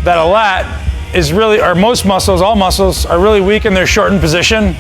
that a lat is really, or most muscles, all muscles, are really weak in their shortened position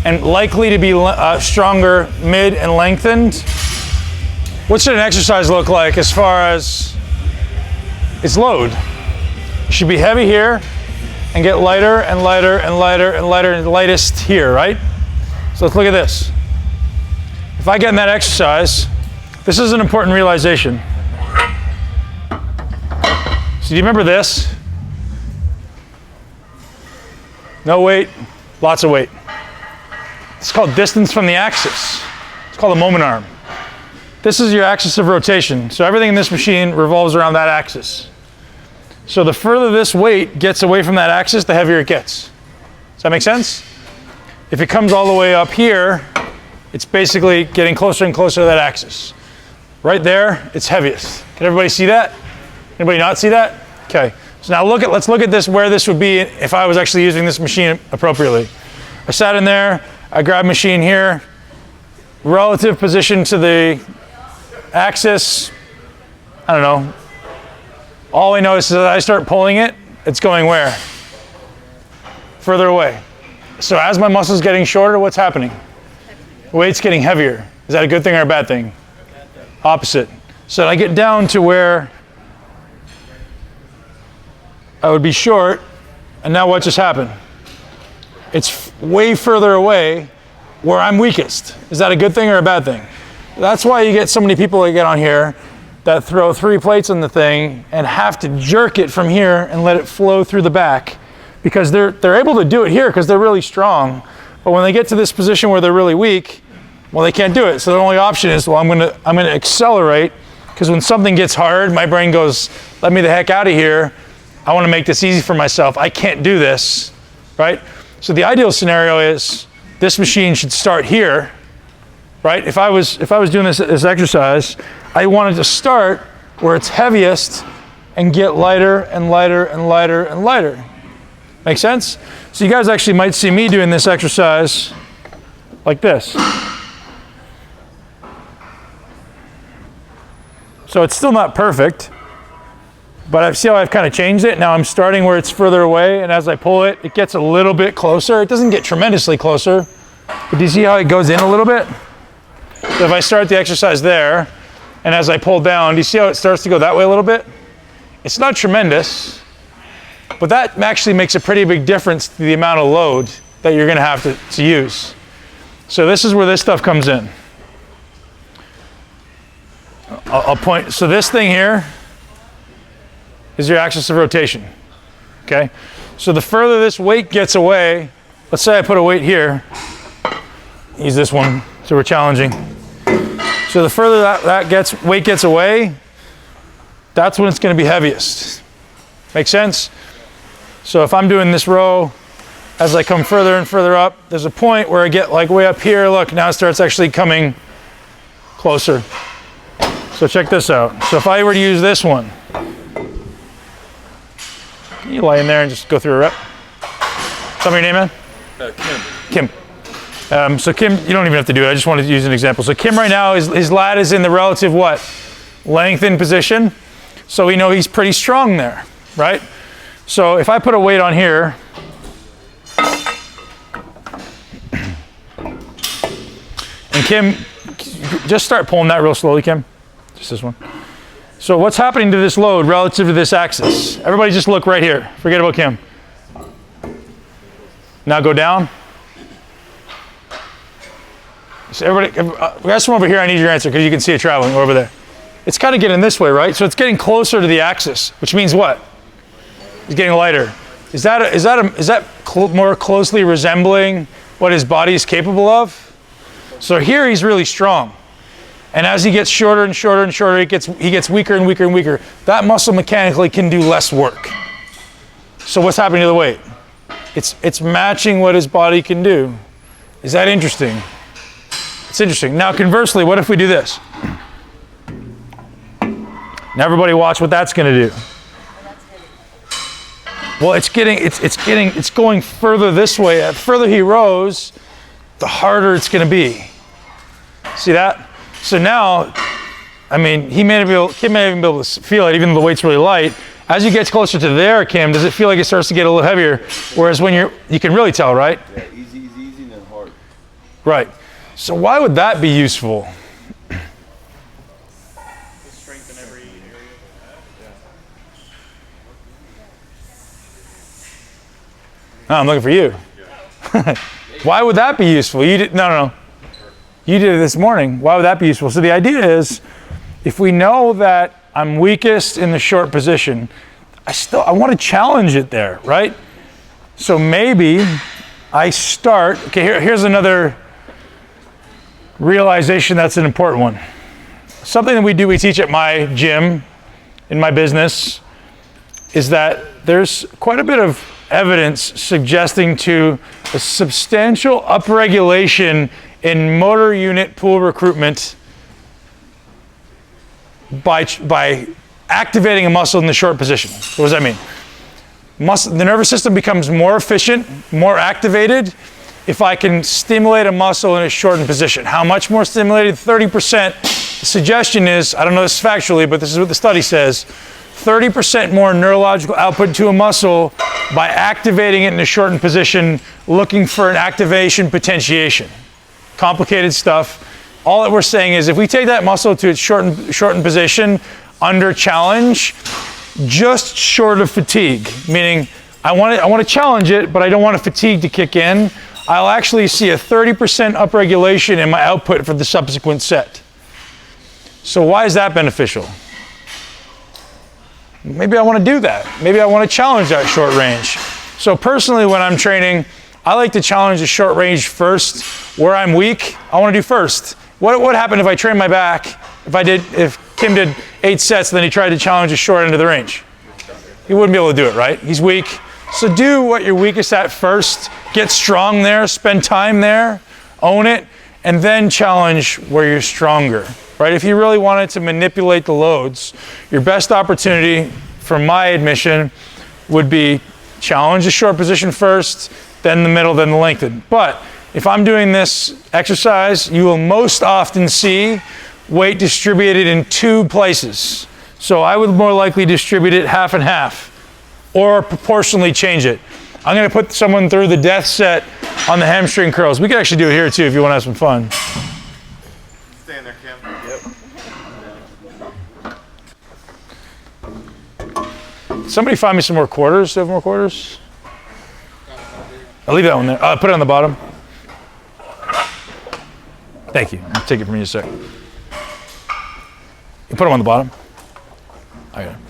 and likely to be stronger mid and lengthened. What should an exercise look like as far as its load? It should be heavy here and get lighter and lighter and lighter and lighter and lightest here, right? So let's look at this. If I get in that exercise, this is an important realization. So do you remember this? No weight, lots of weight. It's called distance from the axis. It's called a moment arm. This is your axis of rotation. So everything in this machine revolves around that axis. So the further this weight gets away from that axis, the heavier it gets. Does that make sense? If it comes all the way up here, it's basically getting closer and closer to that axis. Right there, it's heaviest. Can everybody see that? Anybody not see that? Okay. So now let's look at this, where this would be if I was actually using this machine appropriately. I sat in there, I grabbed machine here, relative position to the axis, I don't know. All I notice is that I start pulling it, it's going where? Further away. So as my muscle's getting shorter, what's happening? The weight's getting heavier. Is that a good thing or a bad thing? Opposite. So I get down to where I would be short, and now what just happened? It's way further away where I'm weakest. Is that a good thing or a bad thing? That's why you get so many people that get on here that throw 3 plates on the thing and have to jerk it from here and let it flow through the back, because they're able to do it here because they're really strong. But when they get to this position where they're really weak, well, they can't do it. So the only option is, well, I'm gonna accelerate, because when something gets hard, my brain goes, let me the heck out of here. I want to make this easy for myself. I can't do this, right? So the ideal scenario is this machine should start here, right? If I was doing this exercise, I wanted to start where it's heaviest and get lighter and lighter and lighter and lighter. Make sense? So you guys actually might see me doing this exercise like this. So it's still not perfect, but I see how I've kind of changed it. Now I'm starting where it's further away, and as I pull it, it gets a little bit closer. It doesn't get tremendously closer, but do you see how it goes in a little bit? So if I start the exercise there, and as I pull down, do you see how it starts to go that way a little bit? It's not tremendous, but that actually makes a pretty big difference to the amount of load that you're gonna have to use. So this is where this stuff comes in. I'll point, so this thing here is your axis of rotation, okay? So the further this weight gets away, let's say I put a weight here, use this one, so we're challenging. So the further that weight gets away, that's when it's gonna be heaviest. Make sense? So if I'm doing this row, as I come further and further up, there's a point where I get like way up here, look, now it starts actually coming closer. So check this out. So if I were to use this one, can you lie in there and just go through a rep? Tell me your name, man? Kim. Kim. So Kim, you don't even have to do it. I just wanted to use an example. So Kim right now, his lat is in the relative what? Lengthened position. So we know he's pretty strong there, right? So if I put a weight on here, and Kim, just start pulling that real slowly, Kim. Just this one. So what's happening to this load relative to this axis? Everybody just look right here. Forget about Kim. Now go down. So everybody, guys from over here, I need your answer because you can see it traveling over there. It's kind of getting this way, right? So it's getting closer to the axis, which means what? It's getting lighter. Is that more closely resembling what his body is capable of? So here he's really strong. And as he gets shorter and shorter and shorter, he gets weaker and weaker and weaker. That muscle mechanically can do less work. So what's happening to the weight? It's matching what his body can do. Is that interesting? It's interesting. Now conversely, what if we do this? Now everybody watch what that's going to do. Well, it's going further this way. The further he rows, the harder it's going to be. See that? So now, I mean, Kim may even be able to feel it, even though the weight's really light. As you get closer to there, Kim, does it feel like it starts to get a little heavier? Whereas when you can really tell, right? Yeah, easy, and then hard. Right. So why would that be useful? Strengthen every area. Oh, I'm looking for you. Why would that be useful? You did no. You did it this morning. Why would that be useful? So the idea is, if we know that I'm weakest in the short position, I want to challenge it there, right? So maybe I start. Okay, here's another realization that's an important one. Something that we teach at my gym, in my business, is that there's quite a bit of evidence suggesting to a substantial upregulation in motor unit pool recruitment by activating a muscle in the short position. What does that mean? The nervous system becomes more efficient, more activated, if I can stimulate a muscle in a shortened position. How much more stimulated? 30%. The suggestion is, I don't know this factually, but this is what the study says, 30% more neurological output to a muscle by activating it in a shortened position, looking for an activation potentiation. Complicated stuff. All that we're saying is if we take that muscle to its shortened position under challenge, just short of fatigue, meaning I want to challenge it, but I don't want a fatigue to kick in, I'll actually see a 30% upregulation in my output for the subsequent set. So why is that beneficial? Maybe I want to do that. Maybe I want to challenge that short range. So personally, when I'm training, I like to challenge the short range first. Where I'm weak, I want to do first. What would happen if I trained my back, if Kim did 8 sets, and then he tried to challenge the short end of the range? He wouldn't be able to do it, right? He's weak. So do what you're weakest at first. Get strong there, spend time there, own it, and then challenge where you're stronger, right? If you really wanted to manipulate the loads, your best opportunity, from my admission, would be challenge the short position first, then the middle, then the lengthened. But if I'm doing this exercise, you will most often see weight distributed in 2 places. So I would more likely distribute it half and half, or proportionally change it. I'm going to put someone through the death set on the hamstring curls. We could actually do it here too if you want to have some fun. Stay in there, Kim. Yep. Somebody find me some more quarters. Do you have more quarters? I'll leave that one there. Put it on the bottom. Thank you. I'll take it from you in a sec. You put them on the bottom. I got it.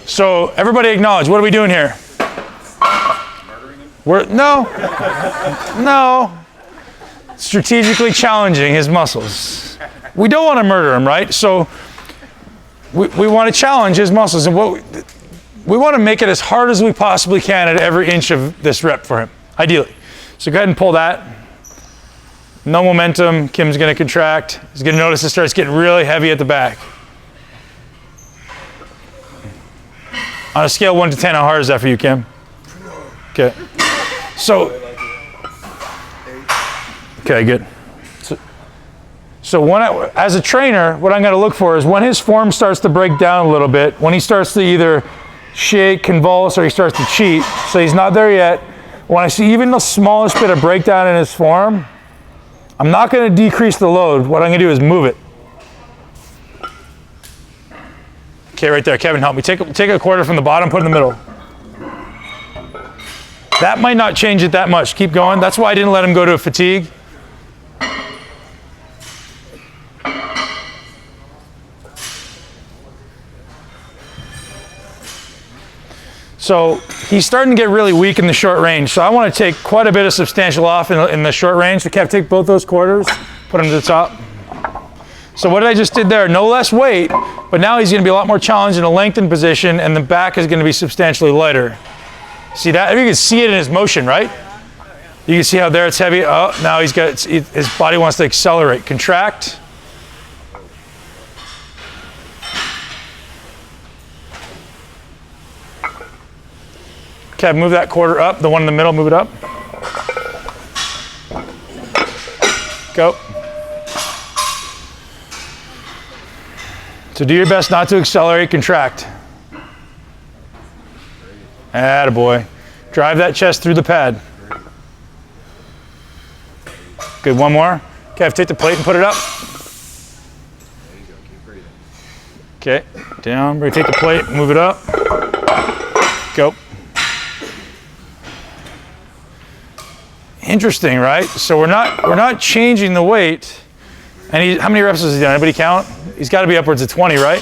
So everybody acknowledge, what are we doing here? No. Strategically challenging his muscles. We don't want to murder him, right? So we want to challenge his muscles, and we want to make it as hard as we possibly can at every inch of this rep for him, ideally. So go ahead and pull that. No momentum. Kim's going to contract. He's going to notice it starts getting really heavy at the back. On a scale of 1 to 10, how hard is that for you, Kim? Okay. So, okay, good. So as a trainer, what I'm going to look for is when his form starts to break down a little bit, when he starts to either shake, convulse, or he starts to cheat, so he's not there yet. When I see even the smallest bit of breakdown in his form, I'm not going to decrease the load. What I'm going to do is move it. Okay, right there. Kevin, help me. Take a quarter from the bottom, put it in the middle. That might not change it that much. Keep going. That's why I didn't let him go to a fatigue. So he's starting to get really weak in the short range. So I want to take quite a bit of substantial off in the short range. So Kev, take both those quarters, put them to the top. So what I just did there, no less weight, but now he's going to be a lot more challenged in a lengthened position, and the back is going to be substantially lighter. See that? You can see it in his motion, right? You can see how there it's heavy. Oh, now his body wants to accelerate. Contract. Okay, move that quarter up. The one in the middle, move it up. Go. So do your best not to accelerate, contract. Attaboy. Drive that chest through the pad. Good, one more. Kev, take the plate and put it up. Okay, down, we're gonna take the plate, move it up. Go. Interesting, right? So we're not changing the weight. And how many reps has he done? Anybody count? He's got to be upwards of 20, right?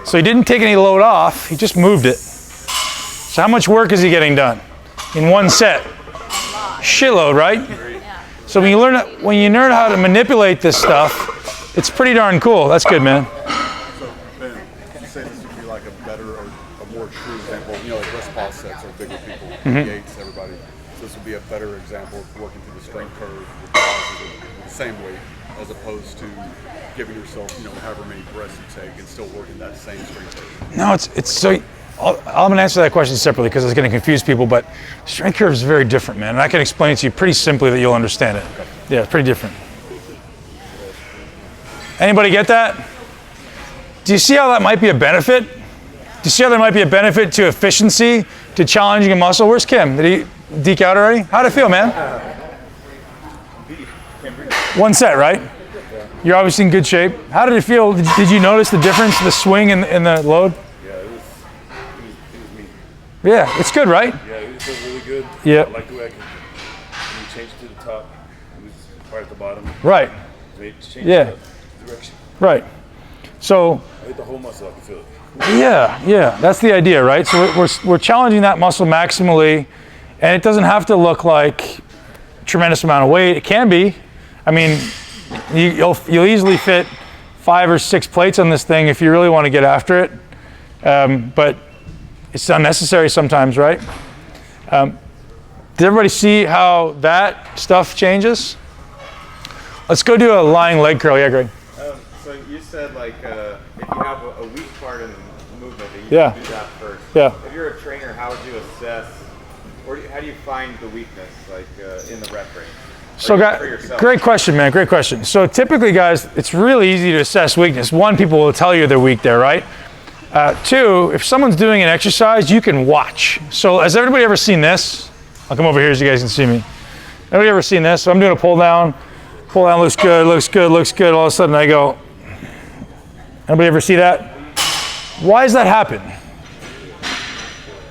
So he didn't take any load off. He just moved it. So how much work is he getting done in one set? Shitload, right? So when you learn how to manipulate this stuff, it's pretty darn cool. That's good, man. So Ben, you say this would be like a better or a more true example. You know, like rest pause sets are bigger people, Yates, everybody. So this would be a better example of working through the strength curve with pauses with the same weight, as opposed to giving yourself, you know, however many breaths you take and still working that same strength curve. No, it's so. I'm going to answer that question separately because it's going to confuse people, but strength curve is very different, man. And I can explain it to you pretty simply that you'll understand it. Yeah, it's pretty different. Anybody get that? Do you see how that might be a benefit? Do you see how there might be a benefit to efficiency, to challenging a muscle? Where's Kim? Did he deke out already? How'd it feel, man? One set, right? You're obviously in good shape. How did it feel? Did you notice the difference, the swing in the load? Yeah, it was me. Yeah, it's good, right? Yeah, it felt really good. Yeah. I like the way I could, when you change it to the top, it was right at the bottom. Right. Change Yeah. the direction. Right. So. I hit the whole muscle, I can feel it. Yeah, that's the idea, right? So we're challenging that muscle maximally, and it doesn't have to look like a tremendous amount of weight. It can be. I mean, you'll easily fit 5 or 6 plates on this thing if you really want to get after it, but it's unnecessary sometimes, right? Did everybody see how that stuff changes? Let's go do a lying leg curl. Yeah, Greg. So you said like if you have a weak part in the movement, that you do that first. Yeah. If you're a trainer, how would you assess, or how do you find the weakness, like in the rep range? So, great question, man. Great question. So typically, guys, it's really easy to assess weakness. One, people will tell you they're weak there, right? Two, if someone's doing an exercise, you can watch. So has everybody ever seen this? I'll come over here so you guys can see me. Everybody ever seen this? So I'm doing a pull down. Pull down looks good, looks good, looks good. All of a sudden I go, anybody ever see that? Why does that happen?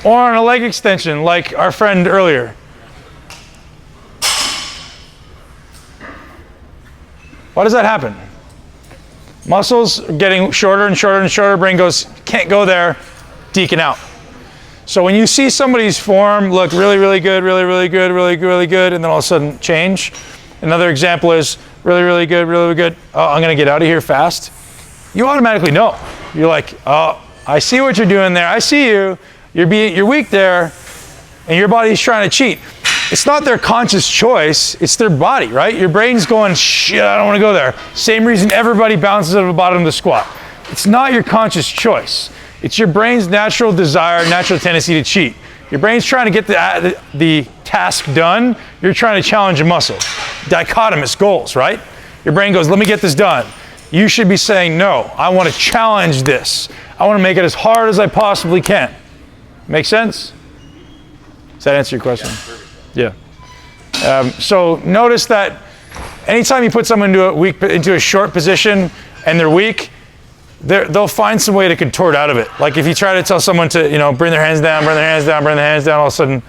Or on a leg extension, like our friend earlier. Why does that happen? Muscles are getting shorter and shorter and shorter. Brain goes, can't go there, deking out. So when you see somebody's form look really, really good, really, really good, really, really good, and then all of a sudden change. Another example is really, really good, really, really good. Oh, I'm gonna get out of here fast. You automatically know. You're like, oh, I see what you're doing there. I see you. You're weak there, and your body's trying to cheat. It's not their conscious choice, it's their body, right? Your brain's going, shit, I don't want to go there. Same reason everybody bounces out of the bottom of the squat. It's not your conscious choice. It's your brain's natural desire, natural tendency to cheat. Your brain's trying to get the task done. You're trying to challenge a muscle. Dichotomous goals, right? Your brain goes, let me get this done. You should be saying, no, I want to challenge this. I want to make it as hard as I possibly can. Make sense? Does that answer your question? Yeah. So notice that anytime you put someone into a short position and they're weak, they'll find some way to contort out of it. Like if you try to tell someone to, bring their hands down, bring their hands down, bring their hands down, all of a sudden,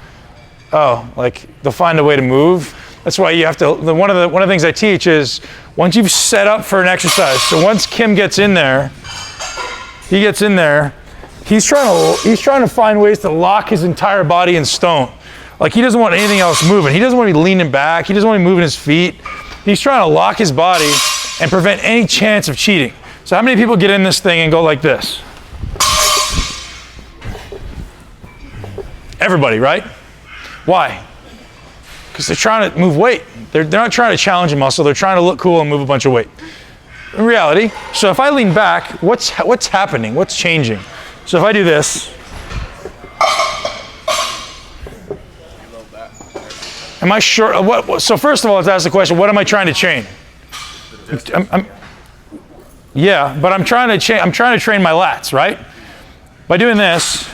they'll find a way to move. That's why you have to. One of the things I teach is once you've set up for an exercise. So once Kim gets in there, he's trying to find ways to lock his entire body in stone. Like he doesn't want anything else moving. He doesn't want to be leaning back. He doesn't want to be moving his feet. He's trying to lock his body and prevent any chance of cheating. So how many people get in this thing and go like this? Everybody, right? Why? Because they're trying to move weight. They're not trying to challenge a muscle. They're trying to look cool and move a bunch of weight. In reality, so if I lean back, what's happening? What's changing? So if I do this, am I sure? So first of all, let's ask the question: what am I trying to change? Yeah, but I'm trying to train my lats, right? By doing this,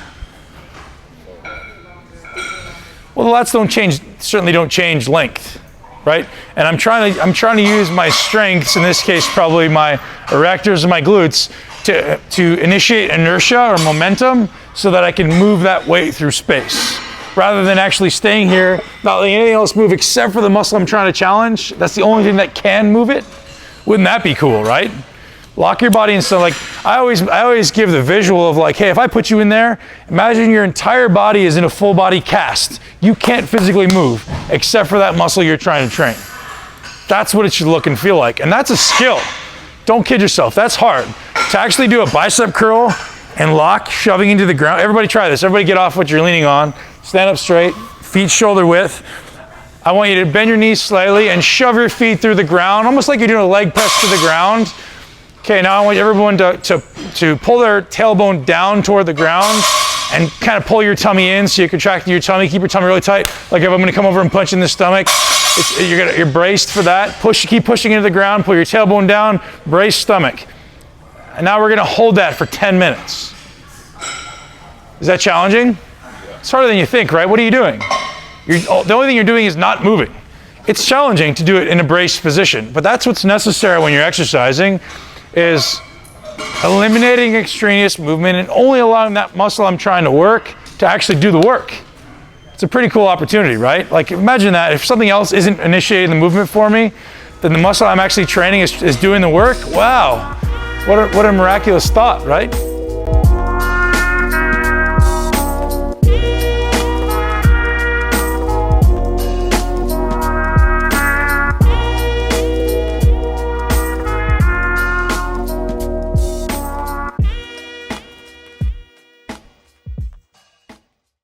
well, the lats certainly don't change length, right? And I'm trying to use my strengths, in this case probably my erectors and my glutes, to initiate inertia or momentum so that I can move that weight through space. Rather than actually staying here, not letting anything else move except for the muscle I'm trying to challenge. That's the only thing that can move it. Wouldn't that be cool, right? Lock your body in. So like, I always give the visual of like, hey, if I put you in there, imagine your entire body is in a full body cast. You can't physically move except for that muscle you're trying to train. That's what it should look and feel like. And that's a skill. Don't kid yourself, that's hard. To actually do a bicep curl and lock, shoving into the ground. Everybody try this. Everybody get off what you're leaning on. Stand up straight, feet shoulder width. I want you to bend your knees slightly and shove your feet through the ground, almost like you're doing a leg press to the ground. Okay, now I want everyone to pull their tailbone down toward the ground and kind of pull your tummy in so you're contracting your tummy. Keep your tummy really tight. Like if I'm gonna come over and punch in the stomach, you're braced for that. Keep pushing into the ground, pull your tailbone down, brace stomach. And now we're gonna hold that for 10 minutes. Is that challenging? It's harder than you think, right? What are you doing? The only thing you're doing is not moving. It's challenging to do it in a braced position, but that's what's necessary when you're exercising, is eliminating extraneous movement and only allowing that muscle I'm trying to work to actually do the work. It's a pretty cool opportunity, right? Like imagine that if something else isn't initiating the movement for me, then the muscle I'm actually training is doing the work. Wow, what a miraculous thought, right?